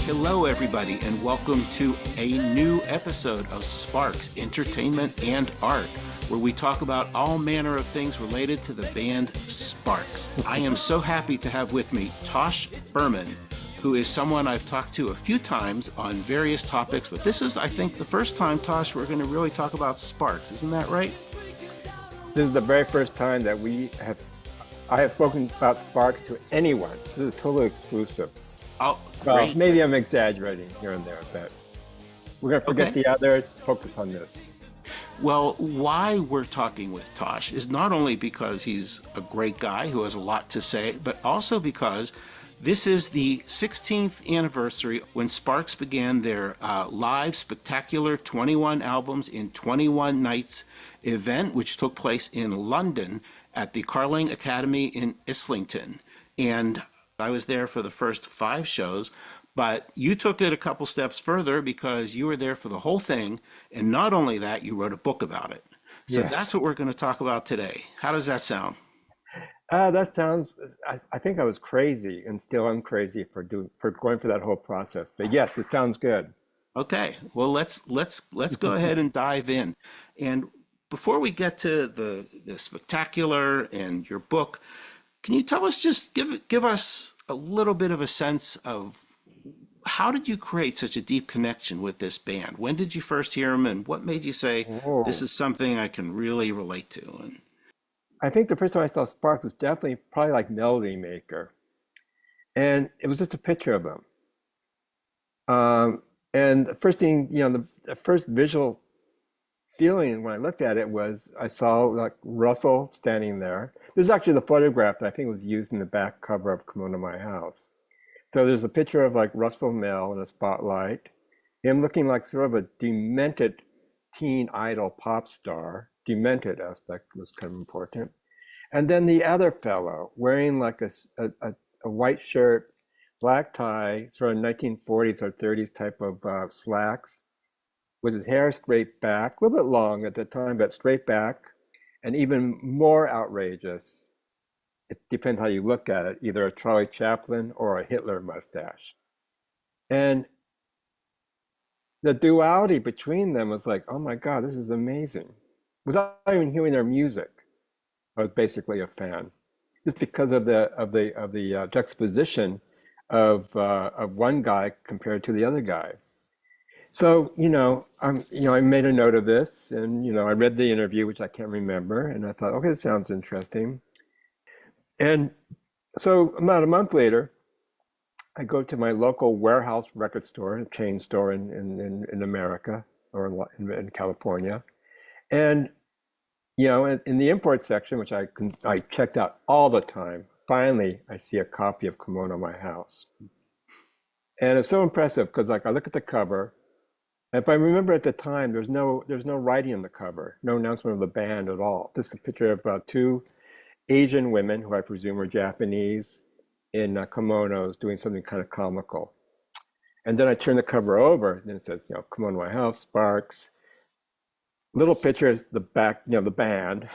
Hello, everybody, and welcome to a new episode of Sparks, Entertainment and Art, where we talk about all manner of things related to the band Sparks. I am so happy to have with me TOSH BERMAN, who is someone I've talked to a few times on various topics, but this is, I think, the first time, Tosh, we're going to really talk about Sparks. Isn't that right? This is the very first time that I have spoken about Sparks to anyone. This is totally exclusive. Oh, Well, great. maybe I'm exaggerating here and there, but we're going to forget Okay. the others, focus on this. Well, why we're talking with Tosh is not only because he's a great guy who has a lot to say, but also because this is the 16th anniversary when Sparks began their live spectacular 21 albums in 21 nights event, which took place in London at the Carling Academy in Islington. And I was there for the first 5 shows, but you took it a couple steps further because you were there for the whole thing. And not only that, you wrote a book about it. So that's Yes. what we're going to talk about today. How does that sound? That sounds, I think I was crazy and still am crazy for going for that whole process. But yes, it sounds good. Okay. Well, let's go ahead and dive in. And before we get to the spectacular and your book, can you tell us, just give us a little bit of a sense of how did you create such a deep connection with this band? When did you first hear them, and what made you say this Oh, is something I can really relate to? And I think the first time I saw Sparks was definitely probably like Melody Maker. And it was just a picture of them. And the first thing, the first visual feeling when I looked at it was I saw like Russell standing there. This is actually the photograph that I think was used in the back cover of Come On to My House. So there's a picture of like Russell Mell in a spotlight, him looking like sort of a demented teen idol pop star. Demented aspect was kind of important. And then the other fellow wearing like a white shirt, black tie, sort of 1940s or 30s type of slacks, with his hair straight back, a little bit long at the time, but straight back, and even more outrageous. It depends how you look at it, either a Charlie Chaplin or a Hitler mustache. And the duality between them was like, oh my God, this is amazing. Without even hearing their music, I was basically a fan, just because of the juxtaposition of one guy compared to the other guy. So, I made a note of this, and I read the interview, which I can't remember, and I thought, okay, this sounds interesting. And so, about a month later, I go to my local warehouse record store, a chain store in America or in California, and in the import section, which I checked out all the time, finally I see a copy of Come On to My House, and it's so impressive because like I look at the cover. If I remember at the time, there's no writing on the cover, no announcement of the band at all. Just a picture of 2 Asian women who I presume are Japanese in kimonos doing something kind of comical. And then I turn the cover over, and it says, "Come on to my house, Sparks." Little picture is the back, the band.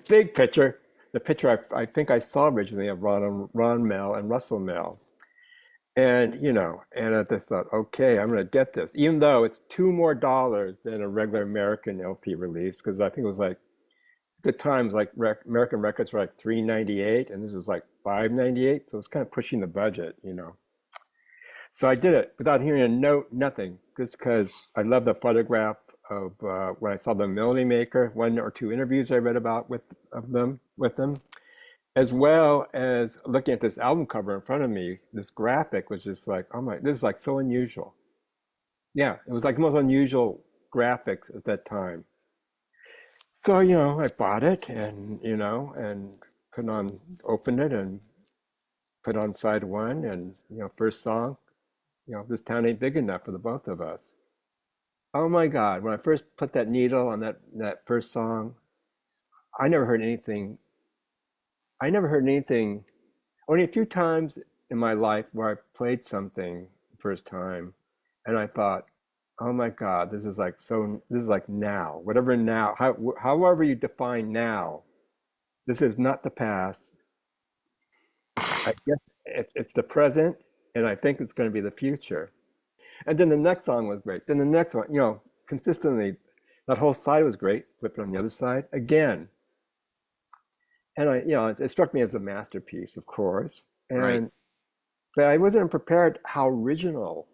Big picture, the picture I think I saw originally of Ron Mell and Russell Mell. And I just thought, okay, I'm going to get this, even though it's $2 more than a regular American LP release, because I think it was like, at the time, it was like American records were like $3.98, and this was like $5.98, so it's kind of pushing the budget. So I did it without hearing a note, nothing, just because I love the photograph of when I saw the Melody Maker, 1 or 2 interviews I read about with them, as well as looking at this album cover in front of me. This graphic was just like, oh my, this is like so unusual. Yeah, it was like the most unusual graphics at that time. So, I bought it and put on, opened it and put on side 1 and, first song, this town ain't big enough for the both of us. Oh my God, when I first put that needle on that first song, I never heard anything. I never heard anything only a few times in my life where I played something the first time and I thought, oh my God, this is like now, whatever now, however you define now, this is not the past. I guess it's the present and I think it's going to be the future. And then the next song was great. Then the next one, consistently, that whole side was great. Flip it on the other side again, and it struck me as a masterpiece, of course. Right. And but I wasn't prepared how original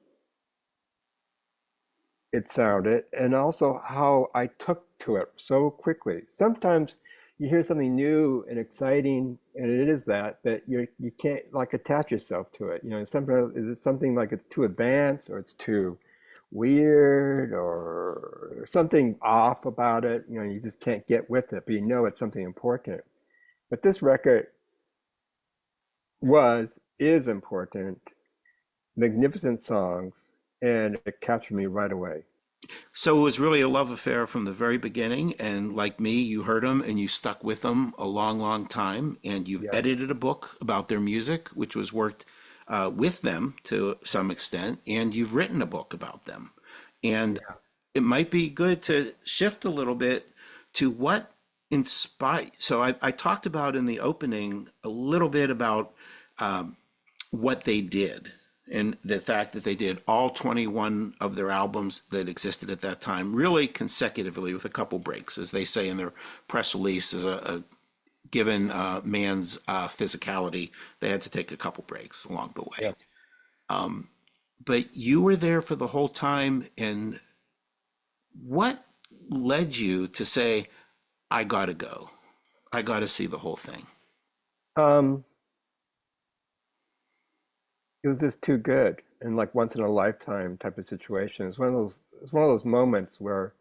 it sounded, and also how I took to it so quickly. Sometimes you hear something new and exciting, and it is that, but you can't like attach yourself to it. Sometimes is it something like it's too advanced or it's too weird or something off about it. You just can't get with it, but it's something important. But this record is important, magnificent songs, and it captured me right away. So it was really a love affair from the very beginning. And like me, you heard them and you stuck with them a long, long time. And you've Yeah. edited a book about their music, which was worked with them to some extent. And you've written a book about them. And Yeah. it might be good to shift a little bit to what inspired. So I talked about in the opening a little bit about um, what they did and the fact that they did all 21 of their albums that existed at that time really consecutively with a couple breaks, as they say in their press release, as a given man's physicality, they had to take a couple breaks along the way. Yes. But you were there for the whole time, and what led you to say, I gotta go, I gotta see the whole thing? Um, it was just too good and like once in a lifetime type of situation. It's one of those moments where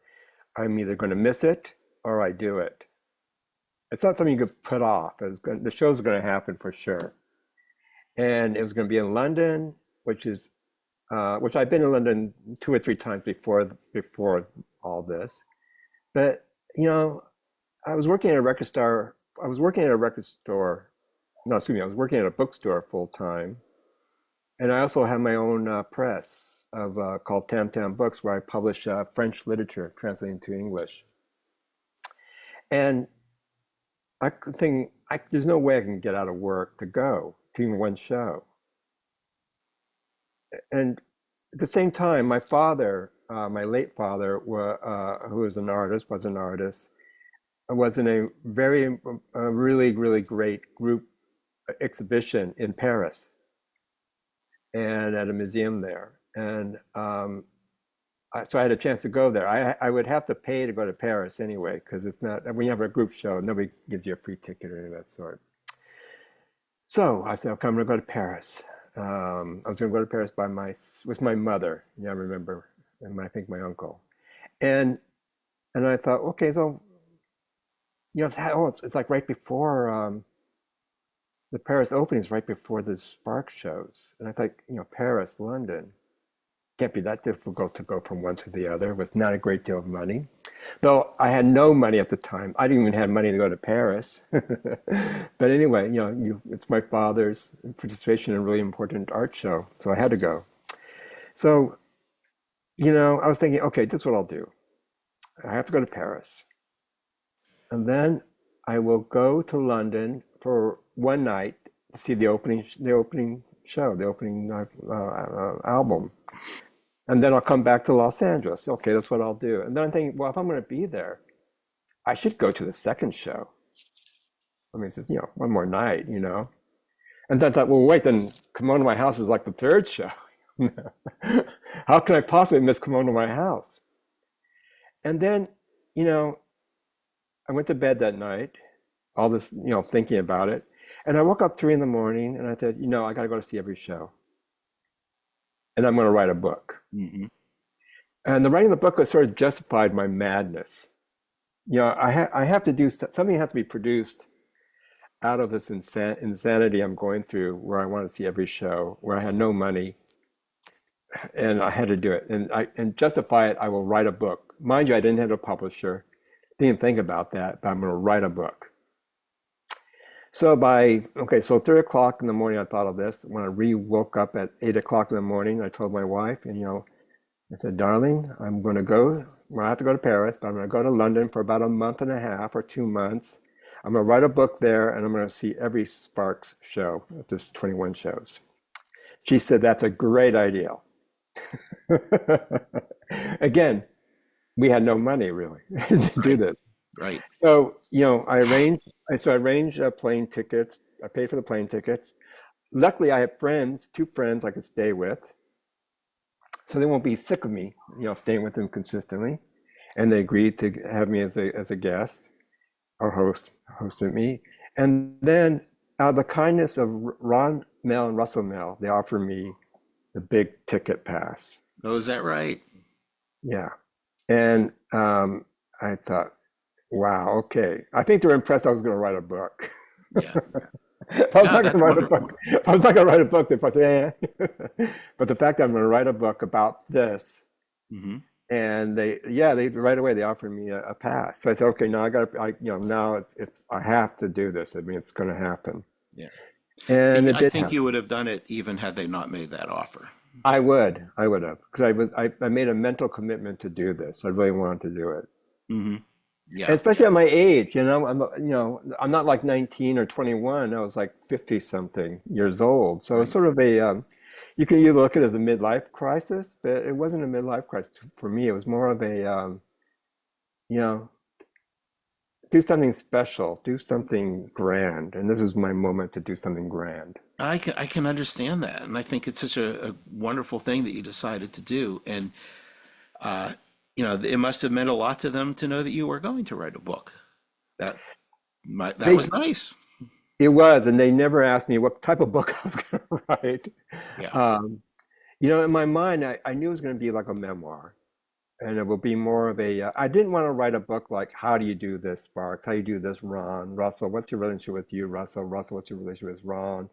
I'm either going to miss it or I do it. It's not something you could put off. The show's going to happen for sure. And it was going to be in London, which I've been in London two or three times before all this. But you know, I was working at a record store. I was working at a record store. No, excuse me. I was working at a bookstore full time, and I also have my own press called Tam Tam Books, where I publish French literature translated into English. And I could think there's no way I can get out of work to go to even one show. And at the same time, my father, my late father, who was an artist, was in a really, really great group exhibition in Paris and at a museum there. And so I had a chance to go there. I would have to pay to go to Paris anyway, because it's not, when you have a group show, nobody gives you a free ticket or anything of that sort. So I said, okay, I'm going to go to Paris. I was going to go to Paris with my mother. Yeah, I remember, and I think my uncle. And I thought, okay, so it's like right before the Paris opening is right before the Spark shows, and I thought, Paris, London, can't be that difficult to go from one to the other with not a great deal of money. Though I had no money at the time. I didn't even have money to go to Paris. But anyway, it's my father's participation in a really important art show, so I had to go. So, I was thinking, okay, this is what I'll do. I have to go to Paris. And then I will go to London for one night to see the opening show, the opening album. And then I'll come back to Los Angeles. Okay, that's what I'll do. And then I'm thinking, well, if I'm going to be there, I should go to the second show. I mean, one more night. And then I thought, well, wait, then Come On to My House is like the third show. How can I possibly miss Come On to My House? And then, I went to bed that night, all this, thinking about it. And I woke up 3 in the morning and I said, I got to go to see every show. And I'm going to write a book. Hmm. And the writing of the book was sort of justified my madness. I have to do something has to be produced out of this insanity I'm going through, where I want to see every show, where I had no money, and I had to do it. And justify it, I will write a book. Mind you, I didn't have a publisher, didn't think about that, but I'm going to write a book. So so 3 o'clock in the morning, I thought of this. When I woke up at 8 o'clock in the morning, I told my wife, and I said, darling, I have to go to Paris, but I'm going to go to London for about a month and a half or 2 months. I'm going to write a book there, and I'm going to see every Sparks show, just 21 shows. She said, that's a great idea. Again, we had no money really to do Right. this. Right. So, I arranged plane tickets. I paid for the plane tickets. Luckily, I have friends, two friends I could stay with, so they won't be sick of me, staying with them consistently. And they agreed to have me as a guest or hosted me. And then, out of the kindness of Ron Mel and Russell Mel, they offered me the big ticket pass. Oh, is that right? Yeah. And I thought, wow, okay. I think they were impressed I was going to write a book. Yeah. If I was Yeah, not going that's to write a wonderful. book, if I was not going to write a book, they'd probably say, eh. But the fact that I'm going to write a book about this, Hmm. and they right away they offered me a pass. So I said, okay, now now I have to do this. I mean, it's going to happen, Yeah. and And it I did think you happen. would have done it even had they not made that offer. I would have, because I made a mental commitment to do this. I really wanted to do it. Hmm. And Yeah. especially at my age, I'm not like 19 or 21. I was like 50 something years old. So it's Right. sort of you can either look at it as a midlife crisis, but it wasn't a midlife crisis for me. It was more of you know, do something special, do something grand. And this is my moment to do something grand. I can understand that, and I think it's such a wonderful thing that you decided to do. And uh, it must have meant a lot to them to know that you were going to write a book. That that They, was nice. it was, and they never asked me what type of book I was going to write. Yeah. Um, in my mind, I knew it was going to be like a memoir. And it will be more of I didn't want to write a book like, how do you do this, Sparks? How do you do this, Ron? Russell, what's your relationship with you, Russell? Russell, what's your relationship with Ron?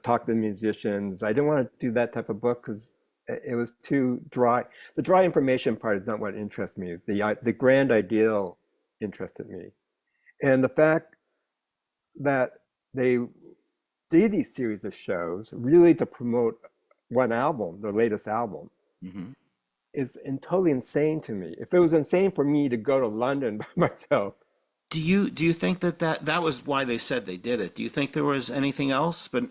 Talk to the musicians. I didn't want to do that type of book because it was too dry. The dry information part is not what interested me. The grand ideal interested me. And the fact that they did these series of shows really to promote one album, their latest album, Hmm. is totally insane to me. If it was insane for me to go to London by myself, Do you think that was why they said they did it? Do you think there was anything else? But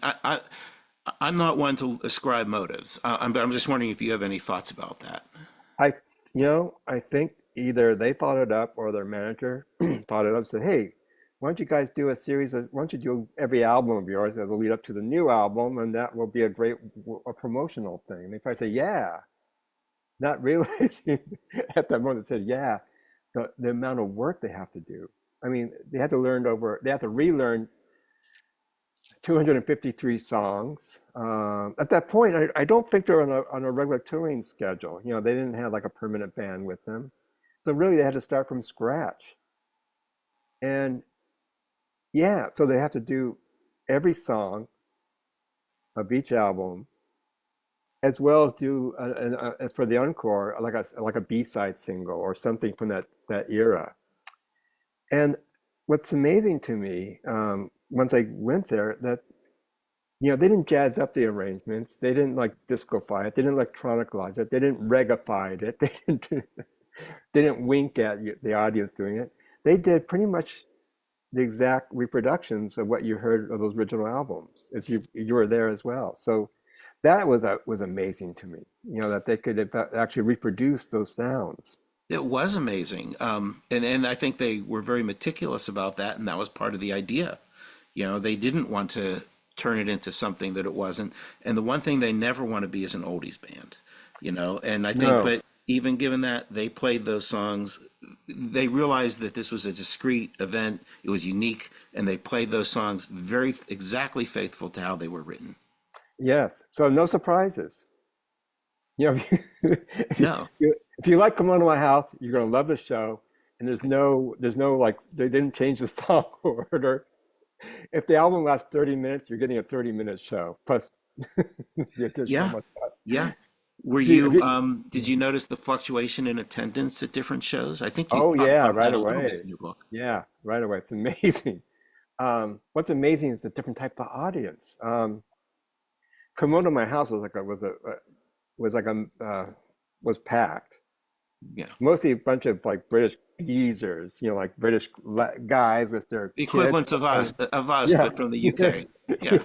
I'm not one to ascribe motives. I'm just wondering if you have any thoughts about that. I, I think either they thought it up or their manager thought it up. Said, "Hey, why don't you guys do a series of? Why don't you do every album of yours that will lead up to the new album, and that will be a promotional thing." And they probably say, "Yeah," not realizing at that moment they said, "Yeah," the amount of work they have to do. I mean, they have to relearn 253 songs. At that point, I don't think they're on a regular touring schedule. They didn't have like a permanent band with them. So really, they had to start from scratch. And yeah, so they have to do every song of each album, as well as do as for the encore, like a B-side single or something from that era. And what's amazing to me, once I went there, that they didn't jazz up the arrangements. They didn't like discofy it. They didn't electronicalize it. They didn't reggaify it. They didn't wink at the audience doing it. They did pretty much the exact reproductions of what you heard of those original albums, as you were there as well. So that was amazing to me. That they could actually reproduce those sounds. It was amazing. And I think they were very meticulous about that, and that was part of the idea. They didn't want to turn it into something that it wasn't. And the one thing they never want to be is an oldies band, and I think, No, but even given that they played those songs, they realized that this was a discrete event, it was unique, and they played those songs very exactly faithful to how they were written. yes. So no surprises. No. If you like "Come On to My House," you're gonna love the show. And there's no like they didn't change the song order. If the album lasts 30 minutes, you're getting a 30-minute show plus the additional Yeah. much. Yeah. Were Do you, have you, you, did you notice the fluctuation in attendance at different shows? I think you oh talk yeah, about right that a little bit away. in your book. Yeah, right away. It's amazing. What's amazing is the different type of audience. Come On to My House was like a was like a was packed. Yeah. Mostly a bunch of like British geezers, like British guys with their The kids. equivalents of us, Yeah. but from the UK. Yeah.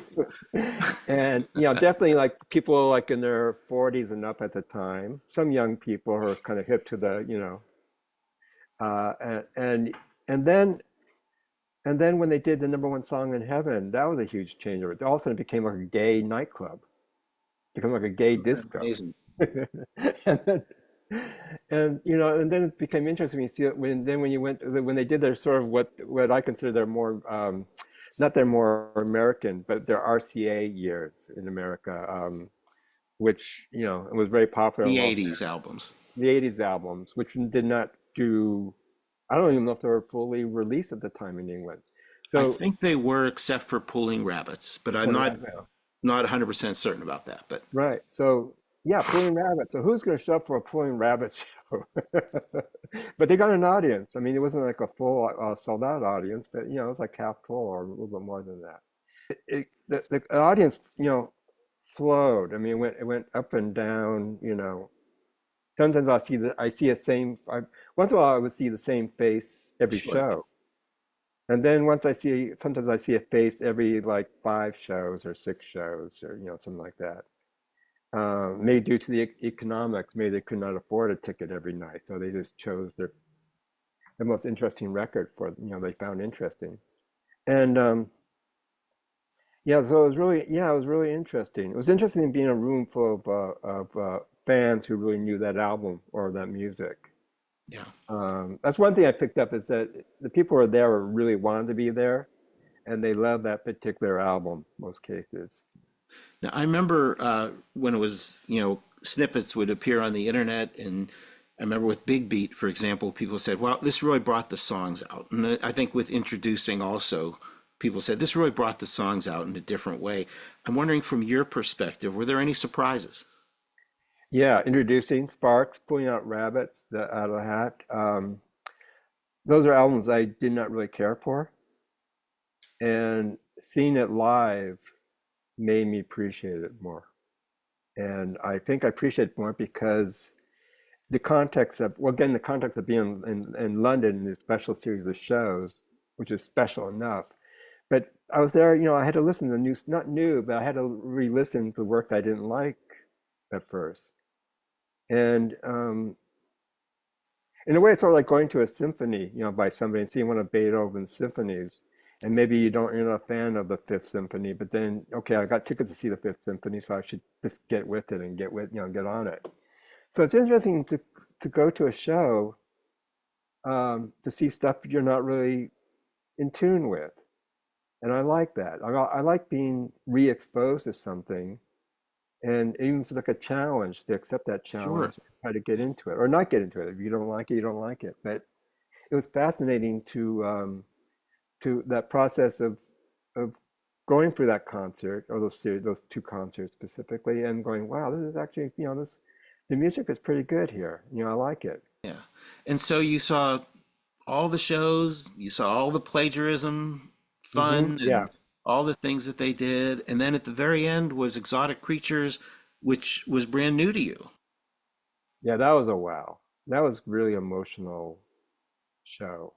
And definitely like people like in their 40s and up at the time. Some young people who are kind of hip to the, and and then when they did the number one song in heaven, that was a huge change. All of a sudden it became like a gay nightclub, became like a gay Isn't that disco. amazing? and then, and then it became interesting. You see it when they did their sort of what I consider their more not their more American, but their RCA years in America, which it was very popular in The Los 80s Angeles. albums. The '80s albums, which did not do. I don't even know if they were fully released at the time in England. I So think they were, except for Pulling Rabbits, but I'm pulling not that now, not 100% certain about that. But right? So yeah, pulling rabbits. So who's going to show up for a pulling rabbit show? But they got an audience. I mean, it wasn't like a full sold out audience, but it was like half full or a little bit more than that. The audience, flowed. I mean, it went up and down. Sometimes I see a same. Once in a while, I would see the same face every sure. show, and then sometimes I see a face every like 5 shows or 6 shows or something like that. Maybe due to the economics, maybe they could not afford a ticket every night, so they just chose the most interesting record for they found interesting. And yeah, so it was really interesting. It was interesting being in a room full of fans who really knew that album or that music. Yeah. That's one thing I picked up is that the people who were there were really wanted to be there, and they loved that particular album, most cases. Now, I remember when it was, snippets would appear on the internet, and I remember with Big Beat, for example, people said, "Well, this really brought the songs out." And I think with introducing also, people said this really brought the songs out in a different way. I'm wondering, from your perspective, were there any surprises? Yeah, introducing Sparks, pulling out rabbits out of the hat. Those are albums I did not really care for, and seeing it live made me appreciate it more. And I think I appreciate it more because the context of being in London in this special series of shows, which is special enough. But I was there, I had to listen to not new, but I had to re-listen to work I didn't like at first. And in a way, it's sort of like going to a symphony, by somebody and seeing one of Beethoven's symphonies. And maybe you're not a fan of the Fifth Symphony, but then, okay, I got tickets to see the Fifth Symphony, so I should just get with it and get on it. So it's interesting to go to a show to see stuff you're not really in tune with. And I like that. I like being re-exposed to something and even it's like a challenge to accept that Sure. challenge, try to get into it or not get into it. If you don't like it, you don't like it. But it was fascinating to that process of going through that concert or those 2 concerts specifically and going, wow, this is actually, the music is pretty good here. I like it. Yeah. And so you saw all the shows, you saw all the plagiarism, fun, Yeah. and all the things that they did. And then at the very end was Exotic Creatures, which was brand new to you. Yeah, that was a wow. That was really emotional show.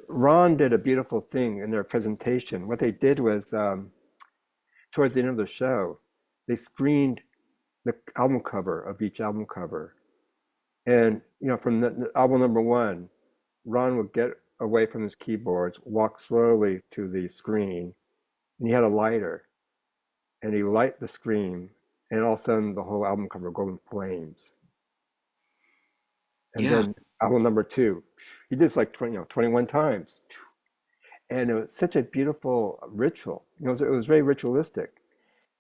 Ron did a beautiful thing in their presentation. What they did was towards the end of the show, they screened the album cover of each album cover. And, from the album number one, Ron would get away from his keyboards, walk slowly to the screen, and he had a lighter, and he light the screen, and all of a sudden the whole album cover would go in flames. And Yeah. then album number two, he did this like 21 times. And it was such a beautiful ritual. It was very ritualistic.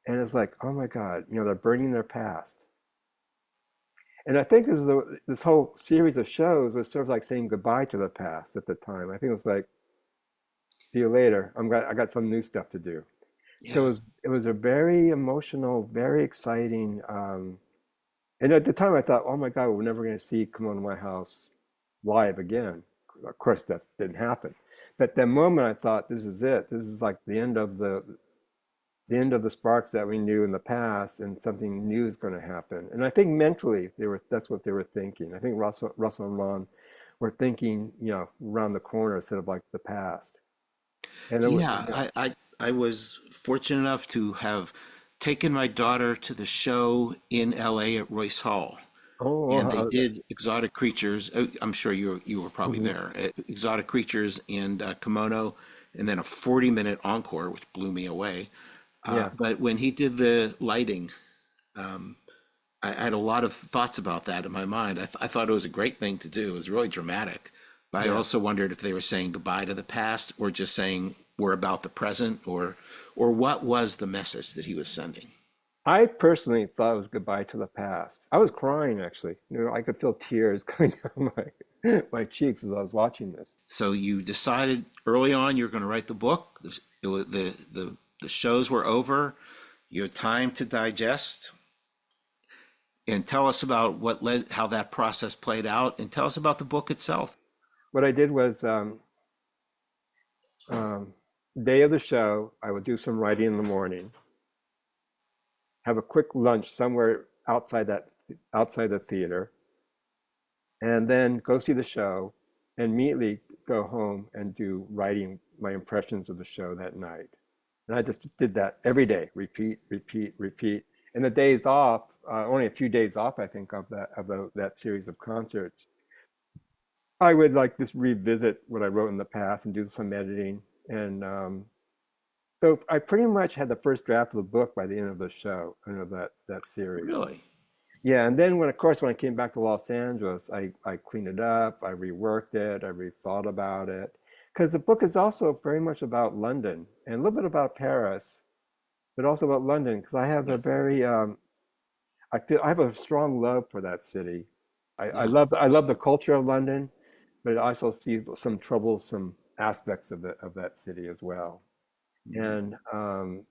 And it's like, oh my God, they're burning their past. And I think this whole series of shows was sort of like saying goodbye to the past at the time. I think it was like, see you later. I got some new stuff to do. So Yeah. it was a very emotional, very exciting. And at the time, I thought, oh my God, we're never going to see "Come On to My House" live again. Of course, that didn't happen. But that moment, I thought, this is it. This is like the end of the end of the sparks that we knew in the past, and something new is going to happen. And I think mentally that's what they were thinking. I think Russell and Ron were thinking, around the corner instead of like the past. And it was, Yeah, I was fortunate enough to have taken my daughter to the show in LA at Royce Hall. oh, And they did Exotic Creatures. I'm sure you were probably mhm. there. Exotic Creatures and Kimono, and then a 40-minute encore, which blew me away. Yeah, But when he did the lighting, I had a lot of thoughts about that in my mind. I thought it was a great thing to do. It was really dramatic. But I yeah. also wondered if they were saying goodbye to the past or just saying we're about the present, or what was the message that he was sending. I personally thought it was goodbye to the past. I was crying actually. I could feel tears coming down my cheeks as I was watching this. So you decided early on you're going to write the book. The shows were over. You had time to digest, and tell us about what led, how that process played out, and tell us about the book itself. What I did was, um, day of the show, I would do some writing in the morning, have a quick lunch somewhere outside the theater, and then go see the show, and immediately go home and do writing my impressions of the show that night. And I just did that every day, repeat, repeat, repeat. And the days off, only a few days off, I think, that series of concerts, I would like just revisit what I wrote in the past and do some editing. And so I pretty much had the first draft of the book by the end of the show, that series. Really? Yeah, and then of course, when I came back to Los Angeles, I cleaned it up, I reworked it, I rethought about it. Because the book is also very much about London and a little bit about Paris, but also about London. Because I have Yeah. a very, I feel I have a strong love for that city. Yeah. I love the culture of London, but I also see some troublesome aspects of that city as well. Mhm.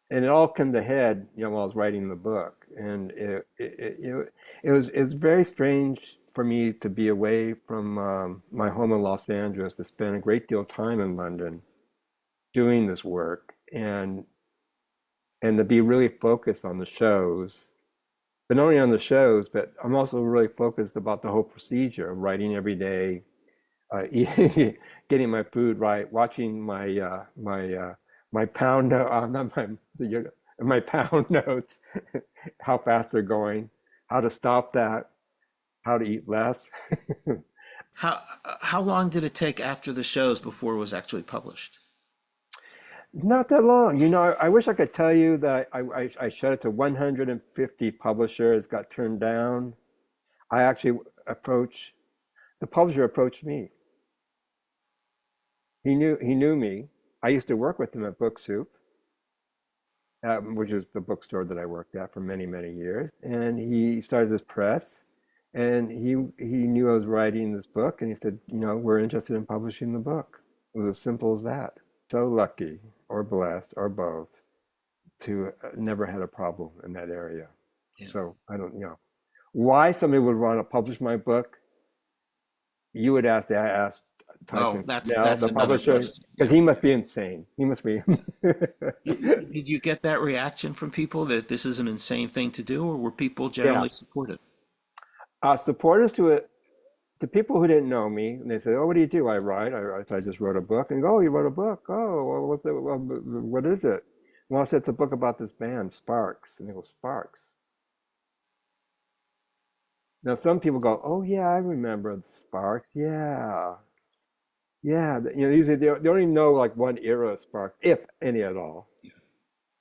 And it all came to head, while I was writing the book, and it was very strange for me to be away from my home in Los Angeles, to spend a great deal of time in London doing this work, and to be really focused on the shows, but not only on the shows, but I'm also really focused about the whole procedure of writing every day, eating, getting my food right, watching my pound note, not my my pound notes, how fast they're going, how to stop that, how to eat less. How how long did it take after the shows before it was actually published? Not that long. I wish I could tell you that I showed it to 150 publishers, got turned down. I actually approached the publisher approached me. He knew me. I used to work with him at Book Soup, which is the bookstore that I worked at for many, many years. And he started this press, and he knew I was writing this book, and he said, we're interested in publishing the book. It was as simple as that. So lucky, or blessed, or both, to never had a problem in that area. Yeah. So I don't, why somebody would want to publish my book. You would ask that. I asked Oh, Tyson that's Now, that's the another publisher, question. because Yeah. he must be insane. He must be. Did you get that reaction from people that this is an insane thing to do, or were people Yeah. generally supportive? Supporters to people who didn't know me, and they said, "Oh, what do you do?" I write. I just wrote a book, and go, "Oh, you wrote a book? Oh, well, what is it?" Well, I said, "It's a book about this band, Sparks." And they go, "Sparks." Now, some people go, "Oh, yeah, I remember the Sparks. Yeah, yeah." Usually they only know like one era of Sparks, if any at all.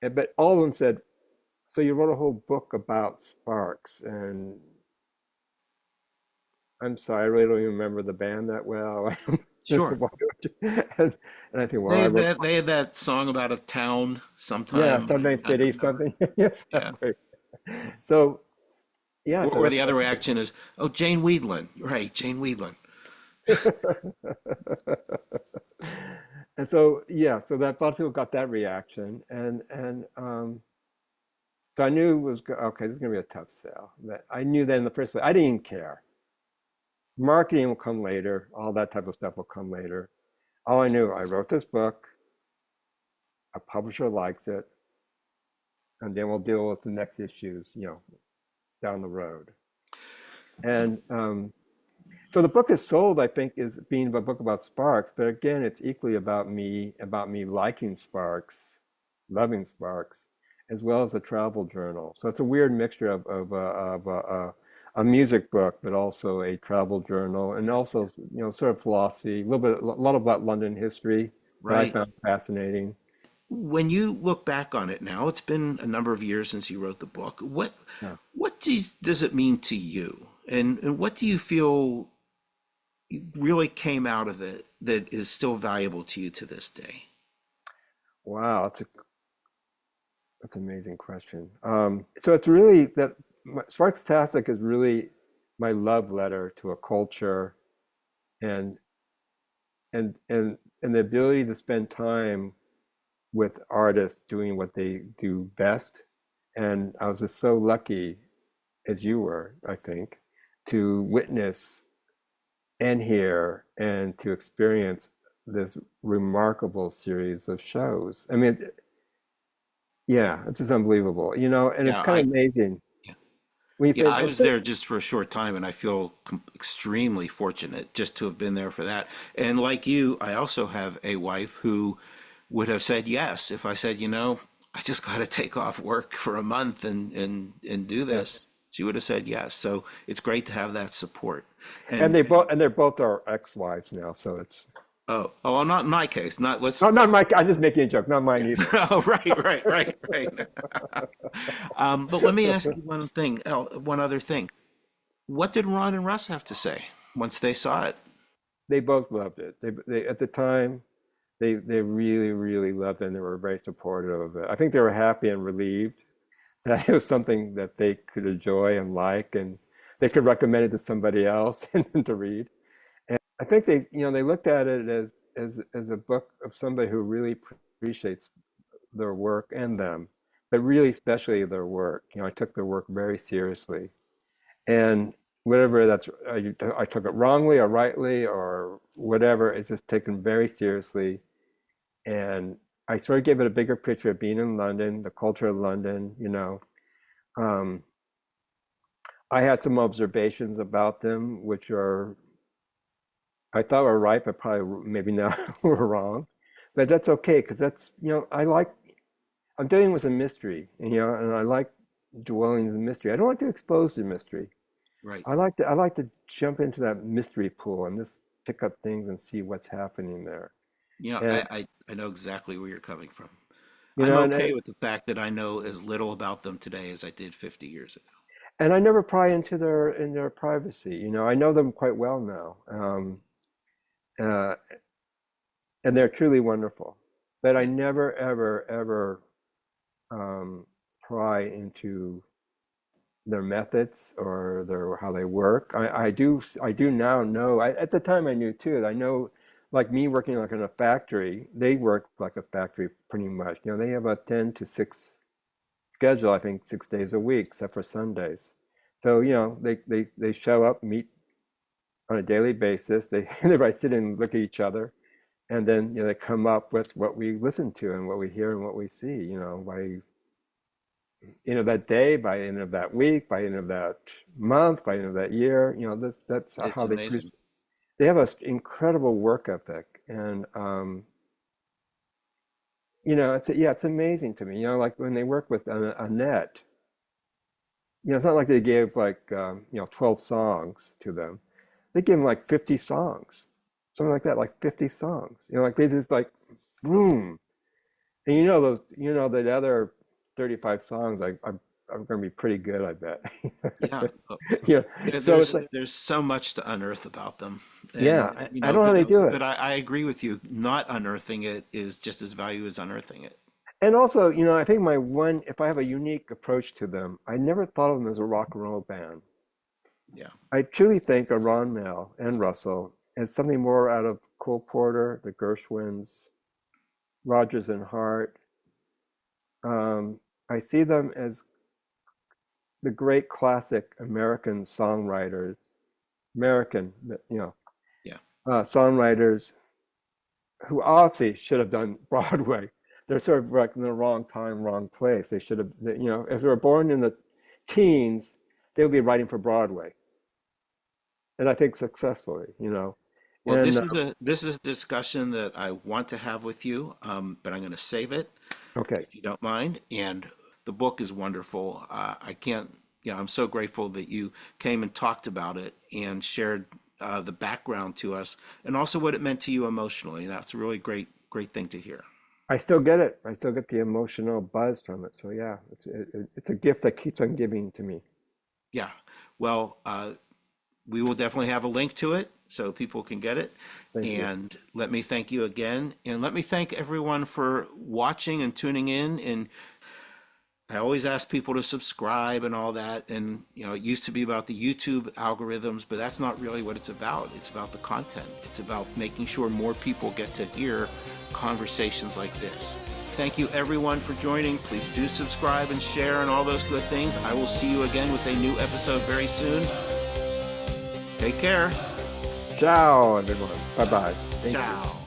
But all of them said, "So you wrote a whole book about Sparks?" And I'm sorry, I really don't even remember the band that well. Sure. and, and I think, well, They I had wrote, that song about a town yeah, sometime. Sunday I City, remember. something. Yes, Yeah. exactly. So, yeah, so Or the that's other reaction is, oh, Jane Weedland. Right, Jane Weedland. and so, yeah, so that a lot of people got that reaction. And so I knew it was, okay, this is going to be a tough sell. But I knew that in the first place, I didn't even care. Marketing will come later, all that type of stuff will come later. All I knew, I wrote this book. a publisher likes it, and then we'll deal with the next issues, down the road. And so the book is sold, I think, is being a book about Sparks, but again, it's equally about me liking Sparks, loving Sparks, as well as a travel journal. So it's a weird mixture of a music book, but also a travel journal, and also, sort of philosophy, a lot about London history that I Right. found fascinating. When you look back on it now, it's been a number of years since you wrote the book. Yeah. What does it mean to you? And what do you feel really came out of it that is still valuable to you to this day? Wow, that's an amazing question. So it's really that Sparkstastic is really my love letter to a culture and and the ability to spend time with artists doing what they do best. And I was just so lucky, as you were, I think, to witness and hear and to experience this remarkable series of shows. I mean, yeah, it's just unbelievable, and it's Yeah, kind of amazing. yeah, When you yeah, think, I was there just for a short time, and I feel extremely fortunate just to have been there for that. And like you, I also have a wife who would have said yes if I said, I just got to take off work for a month and do yeah. this. She would have said yes. So it's great to have that support. And And they're both our ex-wives now, so it's oh, not in my case. Not not let's. not my. I'm just making a joke, not mine either. Oh, right. But let me ask you one other thing. What did Ron and Russ have to say once they saw it? They both loved it. They at the time they really really loved it, and they were very supportive of it. I think they were happy and relieved that it was something that they could enjoy and like, and they could recommend it to somebody else and to read. I think they looked at it as a book of somebody who really appreciates their work and them, but really especially their work. I took their work very seriously, and whatever I took it wrongly or rightly or whatever, it's just taken very seriously. And I sort of gave it a bigger picture of being in London, the culture of London. Um, I had some observations about them, which are I thought were right, but probably maybe now were wrong. But that's okay because I'm dealing with a mystery, and I like dwelling in the mystery. I don't like to expose the mystery. Right. I like to jump into that mystery pool and just pick up things and see what's happening there. And I know exactly where you're coming from. you I'm know, okay with the fact that I know as little about them today as I did 50 years ago. and I never pry into their privacy. I know them quite well now, uh, and they're truly wonderful. But I Yeah. never ever ever pry into their methods or their how they work. I do now know. At the time I knew too. I know, like me working like in a factory, they work like a factory pretty much. They have a 10 to 6 schedule. I think 6 days a week, except for Sundays. So they show up, meet on a daily basis. Everybody sit and look at each other, and then they come up with what we listen to and what we hear and what we see. By that day, by the end of that week, by the end of that month, by the end of that year. That's It's how they produce. amazing. They have an incredible work ethic, and it's amazing to me. Like when they work with Annette, it's not like they gave like 12 songs to them. They give them like 50 songs, something like that, like 50 songs. Like they just like boom. And that other 35 songs, I'm going to be pretty good, I bet. Yeah. Yeah. So it's There's like, there's so much to unearth about them. yeah, And I don't know how they do it. but I agree with you. Not unearthing it is just as valuable as unearthing it. And also, I think if I have a unique approach to them, I never thought of them as a rock and roll band. Yeah. I truly think of Ron Mel and Russell as something more out of Cole Porter, the Gershwins, Rogers and Hart. Um, I see them as the great classic American songwriters, American, Yeah. songwriters who obviously should have done Broadway, they're sort of like in the wrong time, wrong place. They should have, if they were born in the teens, they would be writing for Broadway, and I think successfully. Well, And this is a discussion that I want to have with you, but I'm going to save it okay, if you don't mind. And the book is wonderful. I can't, I'm so grateful that you came and talked about it and shared the background to us, and also what it meant to you emotionally. That's a really great thing to hear. I still get it. I still get the emotional buzz from it. So yeah, it's a gift that keeps on giving to me. Yeah. Well, we will definitely have a link to it so people can get it. Thank you. And let me thank you again. And let me thank everyone for watching and tuning in. And I always ask people to subscribe and all that. And, it used to be about the YouTube algorithms, but that's not really what it's about. It's about the content. It's about making sure more people get to hear conversations like this. Thank you everyone for joining. Please do subscribe and share and all those good things. I will see you again with a new episode very soon. Take care. Ciao, everyone. Bye bye. Thank you. Ciao.